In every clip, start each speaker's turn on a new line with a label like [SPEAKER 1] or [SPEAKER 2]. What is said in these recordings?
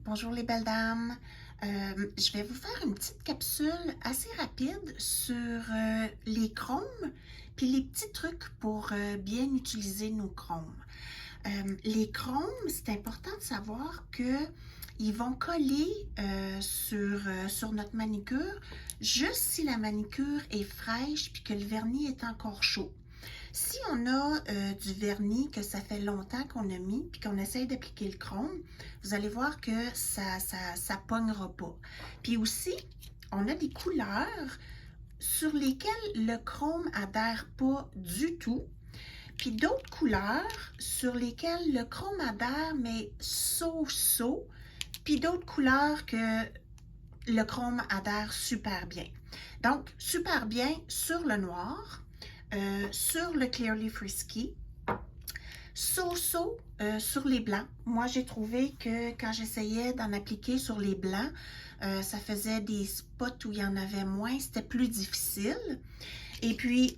[SPEAKER 1] Bonjour les belles dames. Je vais vous faire une petite capsule assez rapide sur les chromes puis les petits trucs pour bien utiliser nos chromes. Les chromes, c'est important de savoir que ils vont coller sur notre manicure juste si la manicure est fraîche puis que le vernis est encore chaud. Si on a du vernis que ça fait longtemps qu'on a mis puis qu'on essaye d'appliquer le chrome, vous allez voir que ça pognera pas. Puis aussi, on a des couleurs sur lesquelles le chrome adhère pas du tout. Puis d'autres couleurs sur lesquelles le chrome adhère, mais so-so. Puis d'autres couleurs que le chrome adhère super bien. Donc, super bien sur le noir, sur le Clearly Frisky, so-so sur les blancs. Moi, j'ai trouvé que quand j'essayais d'en appliquer sur les blancs, ça faisait des spots où il y en avait moins, c'était plus difficile. Et puis,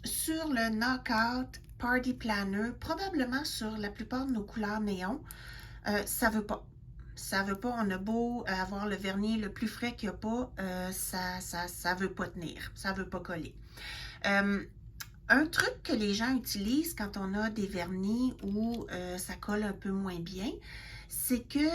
[SPEAKER 1] sur le Knockout Party Planner, probablement sur la plupart de nos couleurs néon, ça veut pas. Ça veut pas, on a beau avoir le vernis le plus frais qu'il n'y a pas, ça veut pas tenir, ça veut pas coller. Un truc que les gens utilisent quand on a des vernis où ça colle un peu moins bien, c'est que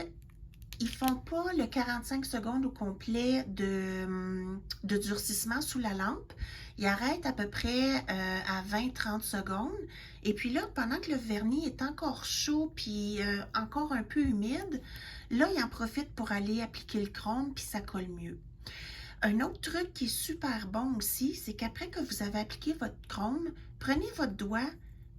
[SPEAKER 1] ils font pas le 45 secondes au complet de durcissement sous la lampe. Ils arrêtent à peu près à 20-30 secondes. Et puis là, pendant que le vernis est encore chaud puis encore un peu humide, là, ils en profitent pour aller appliquer le chrome puis ça colle mieux. Un autre truc qui est super bon aussi, c'est qu'après que vous avez appliqué votre chrome, prenez votre doigt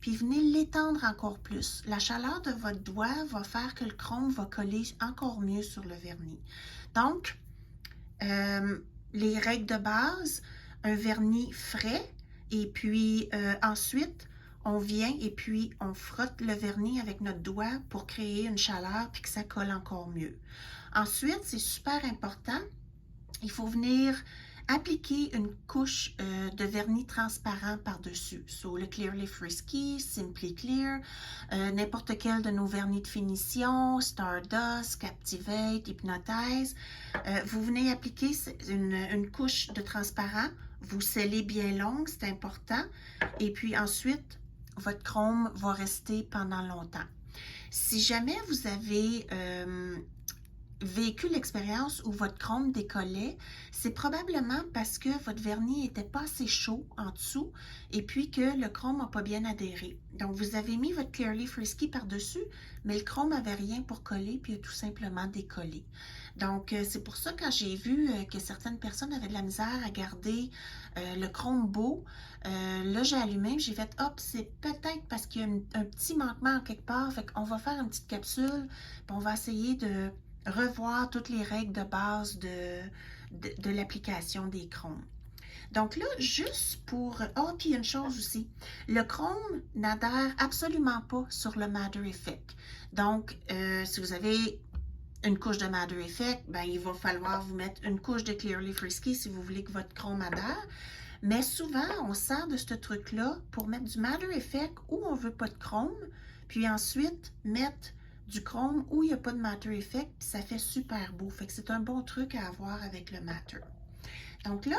[SPEAKER 1] puis venez l'étendre encore plus. La chaleur de votre doigt va faire que le chrome va coller encore mieux sur le vernis. Donc, les règles de base, un vernis frais et puis ensuite, on vient et puis on frotte le vernis avec notre doigt pour créer une chaleur puis que ça colle encore mieux. Ensuite, c'est super important, il faut venir appliquer une couche de vernis transparent par-dessus. So, le Clearly Frisky, Simply Clear, n'importe quel de nos vernis de finition, Stardust, Captivate, Hypnotize. Vous venez appliquer une couche de transparent. Vous scellez bien longue, c'est important. Et puis ensuite, votre chrome va rester pendant longtemps. Si jamais vous avez vécu l'expérience où votre chrome décollait, c'est probablement parce que votre vernis n'était pas assez chaud en dessous et puis que le chrome n'a pas bien adhéré. Donc, vous avez mis votre Clearly Frisky par-dessus, mais le chrome n'avait rien pour coller puis a tout simplement décollé. Donc, c'est pour ça quand j'ai vu que certaines personnes avaient de la misère à garder le chrome beau, là, j'ai allumé, j'ai fait « Hop, c'est peut-être parce qu'il y a un petit manquement en quelque part, fait qu'on va faire une petite capsule, puis on va essayer de revoir toutes les règles de base de l'application des chromes. Donc là, juste pour... Oh, puis une chose aussi. Le chrome n'adhère absolument pas sur le Matter Effect. Donc, si vous avez une couche de Matter Effect, ben, il va falloir vous mettre une couche de Clearly Frisky si vous voulez que votre chrome adhère. Mais souvent, on sert de ce truc-là pour mettre du Matter Effect où on ne veut pas de chrome, puis ensuite mettre du chrome où il n'y a pas de Matter Effect, puis ça fait super beau. Fait que c'est un bon truc à avoir avec le Matter. Donc là,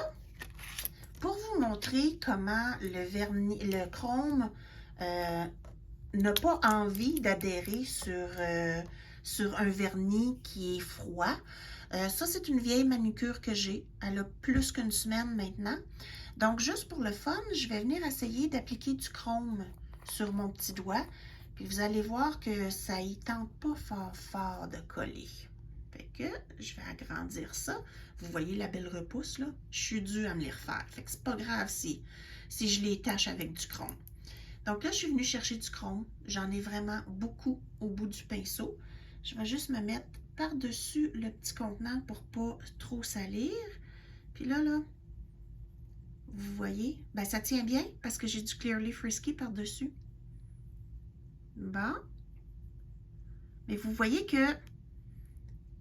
[SPEAKER 1] pour vous montrer comment le vernis, le chrome n'a pas envie d'adhérer sur un vernis qui est froid. Ça, c'est une vieille manucure que j'ai. Elle a plus qu'une semaine maintenant. Donc, juste pour le fun, je vais venir essayer d'appliquer du chrome sur mon petit doigt. Puis vous allez voir que ça y tente pas fort fort de coller. Fait que je vais agrandir ça. Vous voyez la belle repousse là? Je suis due à me les refaire. Fait que c'est pas grave si je les tâche avec du chrome. Donc là, je suis venue chercher du chrome. J'en ai vraiment beaucoup au bout du pinceau. Je vais juste me mettre par-dessus le petit contenant pour pas trop salir. Puis là, vous voyez, ben ça tient bien parce que j'ai du Clearly Frisky par-dessus. Bon. Mais vous voyez que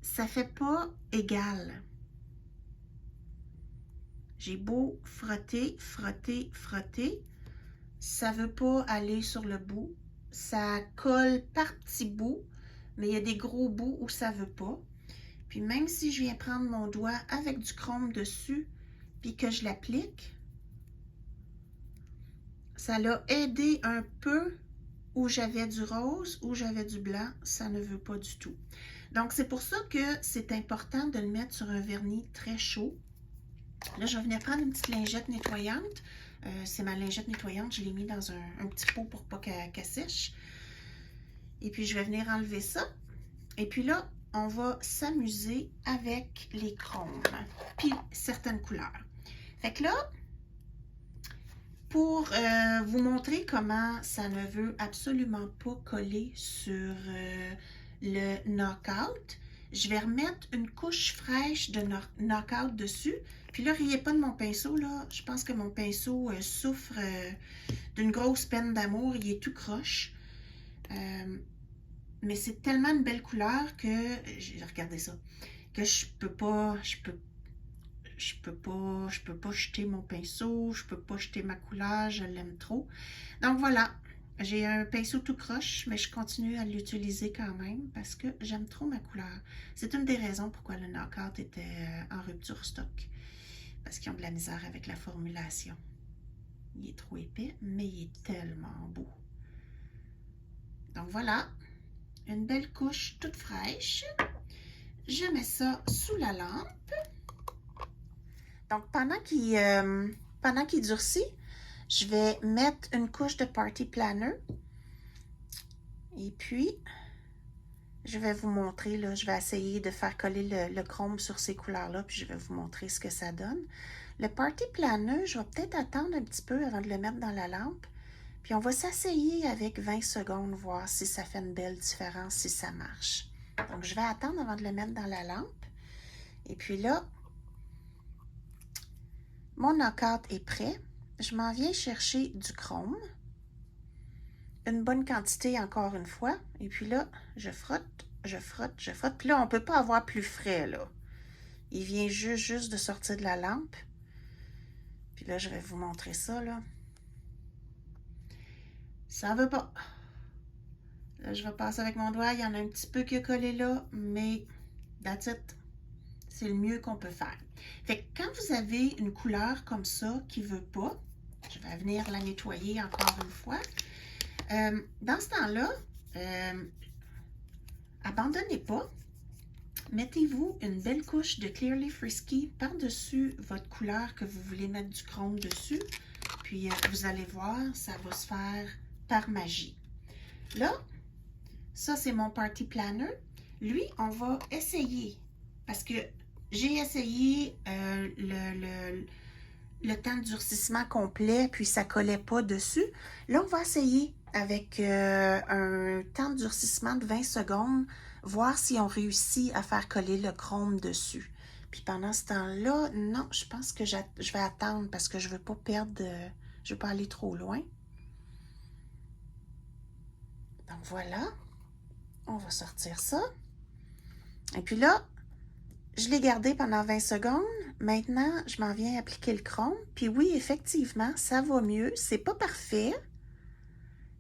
[SPEAKER 1] ça fait pas égal. J'ai beau frotter, frotter, frotter, ça veut pas aller sur le bout. Ça colle par petits bouts, mais il y a des gros bouts où ça ne veut pas. Puis même si je viens prendre mon doigt avec du chrome dessus, puis que je l'applique, ça l'a aidé un peu où j'avais du rose, où j'avais du blanc, ça ne veut pas du tout. Donc, c'est pour ça que c'est important de le mettre sur un vernis très chaud. Là, je vais venir prendre une petite lingette nettoyante. C'est ma lingette nettoyante, je l'ai mis dans un petit pot pour pas qu'elle sèche. Et puis, je vais venir enlever ça. Et puis là, on va s'amuser avec les chromes, puis certaines couleurs. Fait que là, pour vous montrer comment ça ne veut absolument pas coller sur le knockout, je vais remettre une couche fraîche de knockout dessus. Puis là, riez pas de mon pinceau, là. Je pense que mon pinceau souffre d'une grosse peine d'amour. Il est tout croche. Mais c'est tellement une belle couleur que, regardez ça, que je peux pas jeter mon pinceau, je peux pas jeter ma couleur, je l'aime trop. Donc voilà, j'ai un pinceau tout croche, mais je continue à l'utiliser quand même parce que j'aime trop ma couleur. C'est une des raisons pourquoi le knockout était en rupture stock. Parce qu'ils ont de la misère avec la formulation. Il est trop épais, mais il est tellement beau. Donc voilà, une belle couche toute fraîche. Je mets ça sous la lampe. Donc, pendant qu'il durcit, je vais mettre une couche de Party Planner. Et puis, je vais vous montrer, là, je vais essayer de faire coller le chrome sur ces couleurs-là, puis je vais vous montrer ce que ça donne. Le Party Planner, je vais peut-être attendre un petit peu avant de le mettre dans la lampe. Puis, on va s'essayer avec 20 secondes, voir si ça fait une belle différence, si ça marche. Donc, je vais attendre avant de le mettre dans la lampe. Et puis là, mon knockout est prêt. Je m'en viens chercher du chrome. Une bonne quantité encore une fois. Et puis là, je frotte, je frotte, je frotte. Puis là, on ne peut pas avoir plus frais, là. Il vient juste de sortir de la lampe. Puis là, je vais vous montrer ça, là. Ça ne veut pas. Là, je vais passer avec mon doigt. Il y en a un petit peu qui a collé là, mais that's it. C'est le mieux qu'on peut faire. Fait que quand vous avez une couleur comme ça qui ne veut pas, je vais venir la nettoyer encore une fois. Dans ce temps-là, abandonnez pas. Mettez-vous une belle couche de Clearly Frisky par-dessus votre couleur que vous voulez mettre du chrome dessus. Puis vous allez voir, ça va se faire par magie. Là, ça c'est mon Party Planner. Lui, on va essayer parce que j'ai essayé le temps de durcissement complet, puis ça ne collait pas dessus. Là, on va essayer avec un temps de durcissement de 20 secondes, voir si on réussit à faire coller le chrome dessus. Puis pendant ce temps-là, non, je pense que je vais attendre parce que je ne veux pas perdre, je ne veux pas aller trop loin. Donc voilà, on va sortir ça. Et puis là, je l'ai gardé pendant 20 secondes. Maintenant, je m'en viens appliquer le chrome. Puis oui, effectivement, ça va mieux. C'est pas parfait,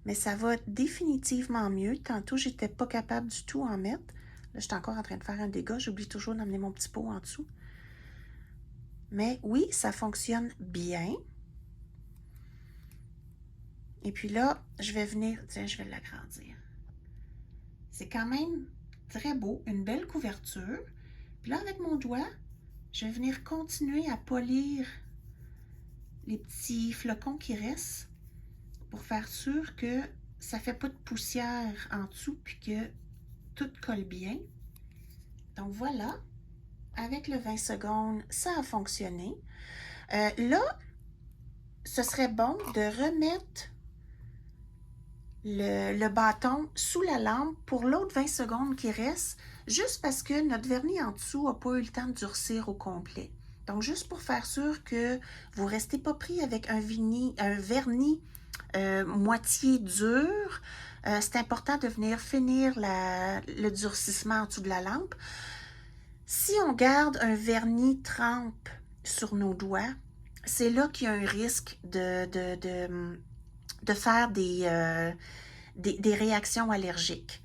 [SPEAKER 1] mais ça va définitivement mieux. Tantôt, j'étais pas capable du tout en mettre. Là, j'étais encore en train de faire un dégât. J'oublie toujours d'emmener mon petit pot en dessous. Mais oui, ça fonctionne bien. Et puis là, je vais venir... Tiens, je vais l'agrandir. C'est quand même très beau. Une belle couverture. Puis là, avec mon doigt, je vais venir continuer à polir les petits flocons qui restent pour faire sûr que ça ne fait pas de poussière en dessous puis que tout colle bien. Donc voilà, avec le 20 secondes, ça a fonctionné. Là, ce serait bon de remettre le bâton sous la lampe pour l'autre 20 secondes qui reste, juste parce que notre vernis en dessous n'a pas eu le temps de durcir au complet. Donc, juste pour faire sûr que vous ne restez pas pris avec un vernis moitié dur, c'est important de venir finir le durcissement en dessous de la lampe. Si on garde un vernis trempe sur nos doigts, c'est là qu'il y a un risque de faire des réactions allergiques.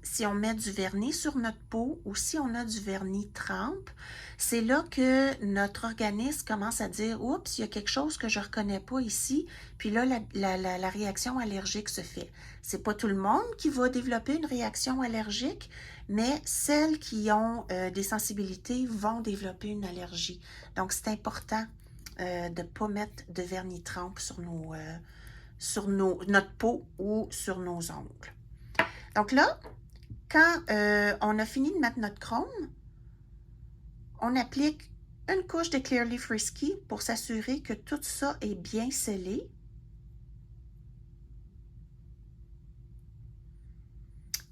[SPEAKER 1] si on met du vernis sur notre peau ou si on a du vernis trempe, c'est là que notre organisme commence à dire « Oups, il y a quelque chose que je ne reconnais pas ici », puis là, la réaction allergique se fait. C'est pas tout le monde qui va développer une réaction allergique, mais celles qui ont des sensibilités vont développer une allergie. Donc, c'est important de ne pas mettre de vernis trempe sur notre peau ou sur nos ongles. Donc là, quand on a fini de mettre notre chrome, on applique une couche de Clear Leaf Risky pour s'assurer que tout ça est bien scellé.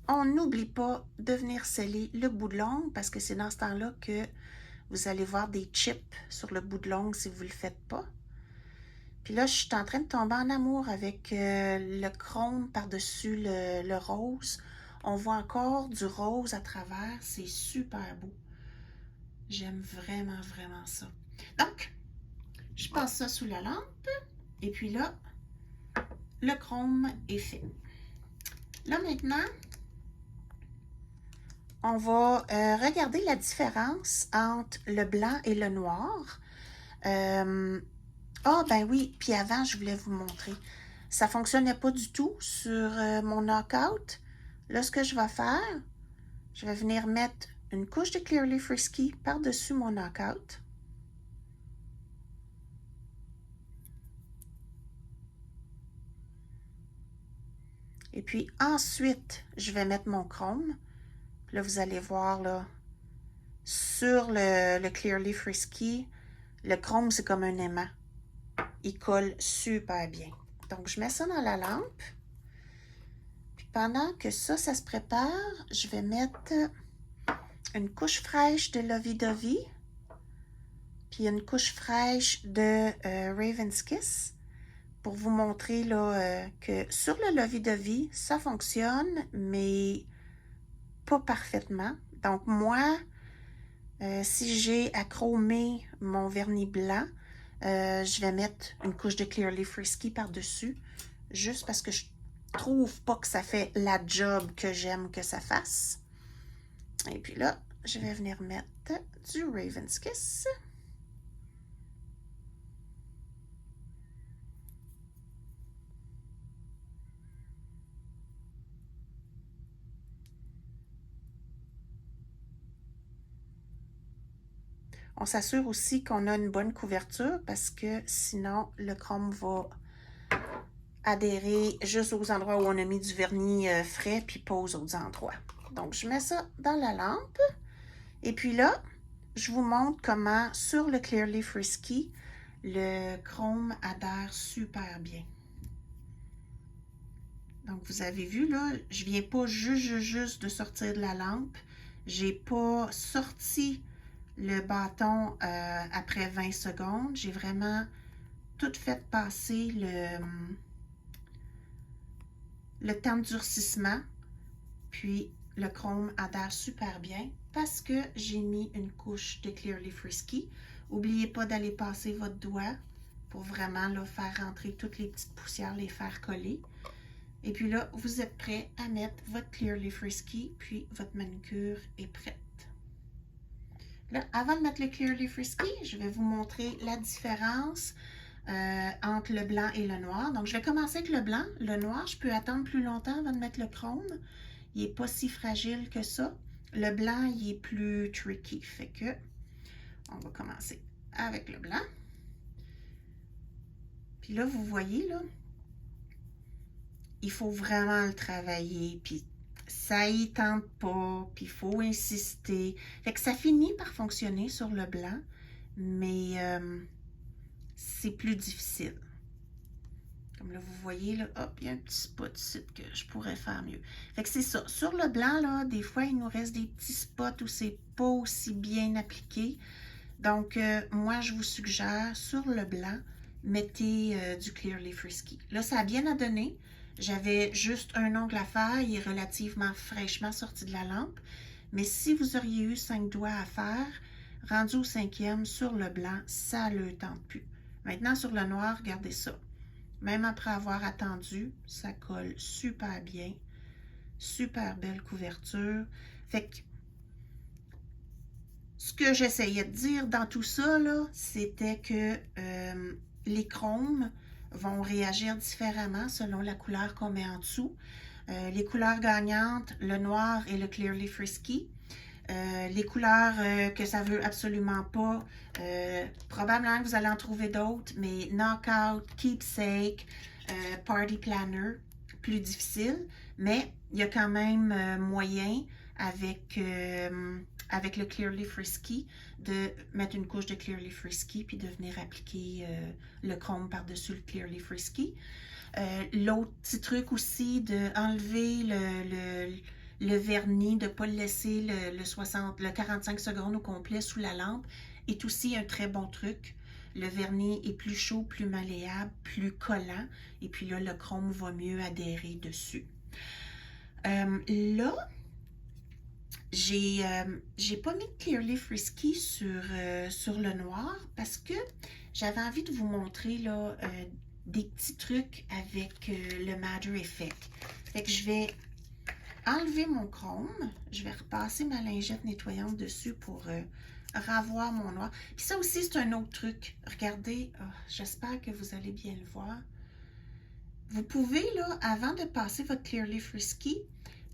[SPEAKER 1] On n'oublie pas de venir sceller le bout de l'ongle parce que c'est dans ce temps-là que vous allez voir des chips sur le bout de l'ongle si vous ne le faites pas. Puis là, je suis en train de tomber en amour avec le chrome par-dessus le rose. On voit encore du rose à travers. C'est super beau. J'aime vraiment, vraiment ça. Donc, je passe ça sous la lampe. Et puis là, le chrome est fait. Là, maintenant, on va regarder la différence entre le blanc et le noir. Ben oui, puis avant, je voulais vous montrer. Ça ne fonctionnait pas du tout sur mon knockout. Là, ce que je vais faire, je vais venir mettre une couche de Clear Leaf Risky par-dessus mon knockout. Et puis ensuite, je vais mettre mon chrome. Là, vous allez voir, là, sur le Clear Leaf Risky, le chrome, c'est comme un aimant. Il colle super bien. Donc, je mets ça dans la lampe. Puis pendant que ça se prépare, je vais mettre une couche fraîche de Lovey Dovey, puis une couche fraîche de Raven's Kiss pour vous montrer là, que sur le Lovey Dovey, ça fonctionne, mais pas parfaitement. Donc moi, si j'ai à chromer mon vernis blanc, je vais mettre une couche de Clear Leaf Risky par-dessus, juste parce que je trouve pas que ça fait la job que j'aime que ça fasse. Et puis là, je vais venir mettre du Raven's Kiss. On s'assure aussi qu'on a une bonne couverture parce que sinon, le chrome va adhérer juste aux endroits où on a mis du vernis frais puis pas aux autres endroits. Donc, je mets ça dans la lampe. Et puis là, je vous montre comment, sur le Clear Leaf Risky, le chrome adhère super bien. Donc, vous avez vu, là, je ne viens pas juste de sortir de la lampe. Je n'ai pas sorti le bâton après 20 secondes. J'ai vraiment tout fait passer le temps de durcissement. Puis, le chrome adhère super bien parce que j'ai mis une couche de Clear Leaf Risky. N'oubliez pas d'aller passer votre doigt pour vraiment là, faire rentrer toutes les petites poussières, les faire coller. Et puis là, vous êtes prêt à mettre votre Clear Leaf Risky, puis votre manucure est prête. Là, avant de mettre le Clear Leaf Risky, je vais vous montrer la différence entre le blanc et le noir. Donc, je vais commencer avec le blanc. Le noir, je peux attendre plus longtemps avant de mettre le chrome. Il n'est pas si fragile que ça. Le blanc, il est plus tricky. Fait que, on va commencer avec le blanc. Puis là, vous voyez, là, il faut vraiment le travailler. Puis ça y tente pas, puis il faut insister. Fait que ça finit par fonctionner sur le blanc, mais c'est plus difficile. Comme là, vous voyez, là, hop, il y a un petit spot ici que je pourrais faire mieux. Fait que c'est ça. Sur le blanc, là, des fois, il nous reste des petits spots où c'est pas aussi bien appliqué. Donc, moi, je vous suggère, sur le blanc, mettez du Clear Leaf Risky. Là, ça a bien à donner. J'avais juste un ongle à faire. Il est relativement fraîchement sorti de la lampe. Mais si vous auriez eu 5 doigts à faire, rendu au 5e, sur le blanc, ça ne le tente plus. Maintenant, sur le noir, regardez ça. Même après avoir attendu, ça colle super bien. Super belle couverture. Fait que ce que j'essayais de dire dans tout ça, c'était que les chromes vont réagir différemment selon la couleur qu'on met en dessous. Les couleurs gagnantes, le noir et le Clearly Frisky. Les couleurs que ça veut absolument pas, probablement que vous allez en trouver d'autres, mais Knockout, Keepsake, Party Planner, plus difficile, mais il y a quand même moyen avec le Clearly Frisky de mettre une couche de Clearly Frisky puis de venir appliquer le chrome par-dessus le Clearly Frisky. L'autre petit truc aussi, de enlever le vernis, de ne pas le laisser le 45 secondes au complet sous la lampe, est aussi un très bon truc. Le vernis est plus chaud, plus malléable, plus collant, et puis là, le chrome va mieux adhérer dessus. Là, j'ai pas mis de Clearly Frisky sur le noir parce que j'avais envie de vous montrer là, des petits trucs avec le Matter Effect. Fait que je vais enlever mon chrome, je vais repasser ma lingette nettoyante dessus pour ravoir mon noir. Puis ça aussi, c'est un autre truc. Regardez, j'espère que vous allez bien le voir. Vous pouvez, là, avant de passer votre Clearly Frisky,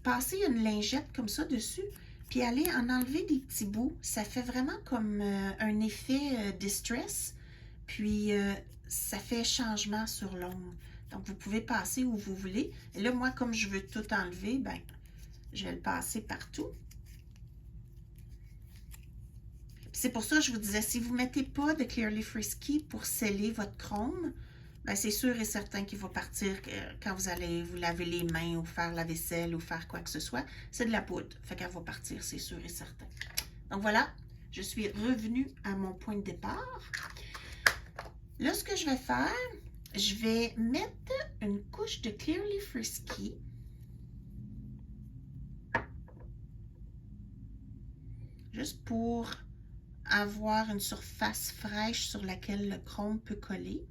[SPEAKER 1] passer une lingette comme ça dessus, puis aller en enlever des petits bouts. Ça fait vraiment comme un effet distress, puis ça fait changement sur l'ombre. Donc, vous pouvez passer où vous voulez. Et là, moi, comme je veux tout enlever, ben, je vais le passer partout. C'est pour ça que je vous disais, si vous ne mettez pas de Clearly Frisky pour sceller votre chrome, ben c'est sûr et certain qu'il va partir quand vous allez vous laver les mains ou faire la vaisselle ou faire quoi que ce soit. C'est de la poudre, fait qu'elle va partir, c'est sûr et certain. Donc voilà, je suis revenue à mon point de départ. Là, ce que je vais faire, je vais mettre une couche de Clearly Frisky. Juste pour avoir une surface fraîche sur laquelle le chrome peut coller.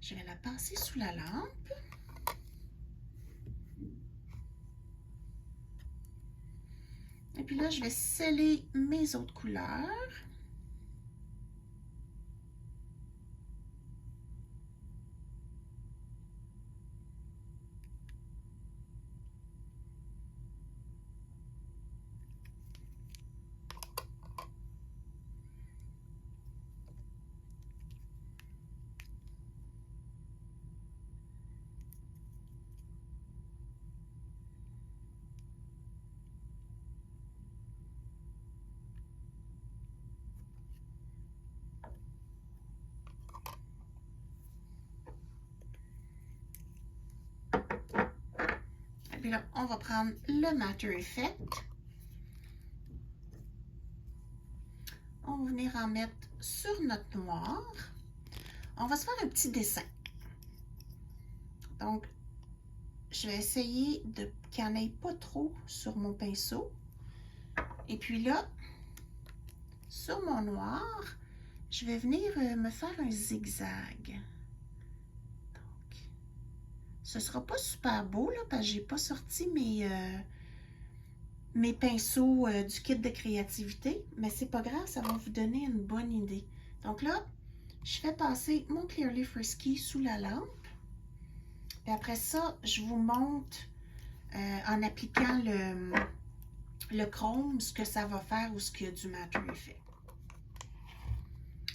[SPEAKER 1] Je vais la passer sous la lampe. Et puis là, je vais sceller mes autres couleurs. Et puis là, on va prendre le Matter Effect. On va venir en mettre sur notre noir. On va se faire un petit dessin. Donc, je vais essayer qu'il n'y en ait pas trop sur mon pinceau. Et puis là, sur mon noir, je vais venir me faire un zigzag. Donc, ce ne sera pas super beau, là, parce que je n'ai pas sorti mes pinceaux du kit de créativité, mais c'est pas grave, ça va vous donner une bonne idée. Donc là, je fais passer mon Clearly Frisky sous la lampe. Et après ça, je vous montre en appliquant le chrome ce que ça va faire ou ce qu'il y a du Matter Effect.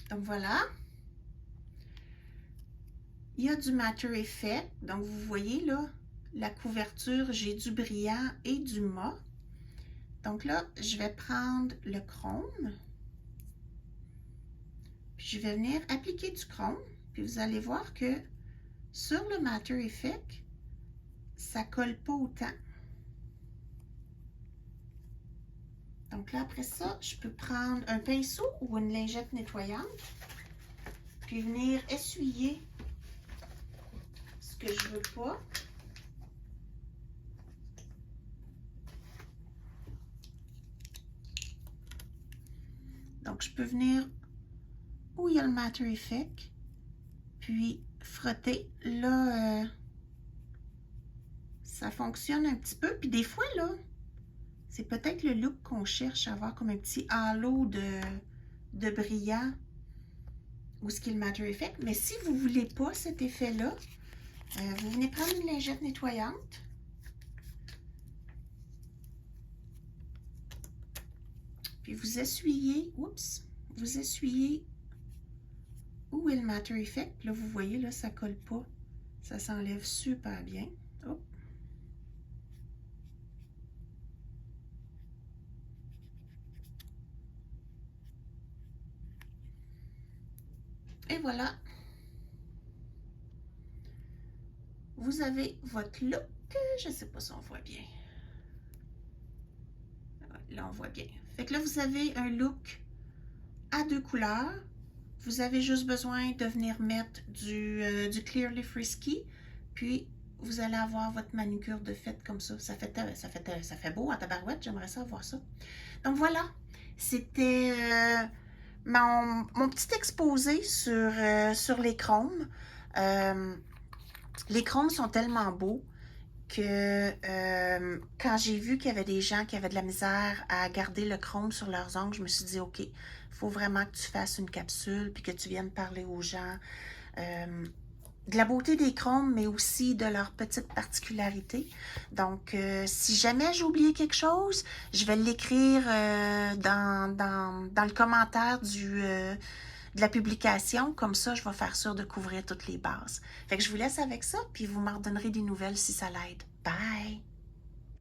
[SPEAKER 1] Donc voilà. Il y a du Matter Effect. Donc vous voyez là, la couverture, j'ai du brillant et du mat. Donc là, je vais prendre le chrome. Puis je vais venir appliquer du chrome. Puis vous allez voir que sur le Matter Effect, ça ne colle pas autant. Donc là, après ça, je peux prendre un pinceau ou une lingette nettoyante. Puis venir essuyer ce que je ne veux pas. Donc, je peux venir où il y a le Matter Effect, puis frotter. Là, ça fonctionne un petit peu. Puis des fois, là, c'est peut-être le look qu'on cherche à avoir comme un petit halo de brillant ou ce qui est le Matter Effect. Mais si vous ne voulez pas cet effet-là, vous venez prendre une lingette nettoyante. Puis vous essuyez, oups, vous essuyez où est le Matter Effect. Là, vous voyez, là, ça colle pas. Ça s'enlève super bien. Hop. Et voilà. Vous avez votre look. Je ne sais pas si on voit bien. Là, on voit bien. Fait que là, vous avez un look à 2 couleurs. Vous avez juste besoin de venir mettre du Clearly Frisky. Puis, vous allez avoir votre manucure de fête comme ça. Ça fait beau en tabarouette. J'aimerais ça avoir ça. Donc, voilà. C'était mon petit exposé sur les chromes. Les chromes sont tellement beaux que quand j'ai vu qu'il y avait des gens qui avaient de la misère à garder le chrome sur leurs ongles, je me suis dit, OK, il faut vraiment que tu fasses une capsule puis que tu viennes parler aux gens de la beauté des chromes, mais aussi de leurs petites particularités. Donc, si jamais j'ai oublié quelque chose, je vais l'écrire dans le commentaire de la publication. Comme ça, je vais faire sûr de couvrir toutes les bases. Fait que je vous laisse avec ça, puis vous m'en redonnerez des nouvelles si ça l'aide. Bye!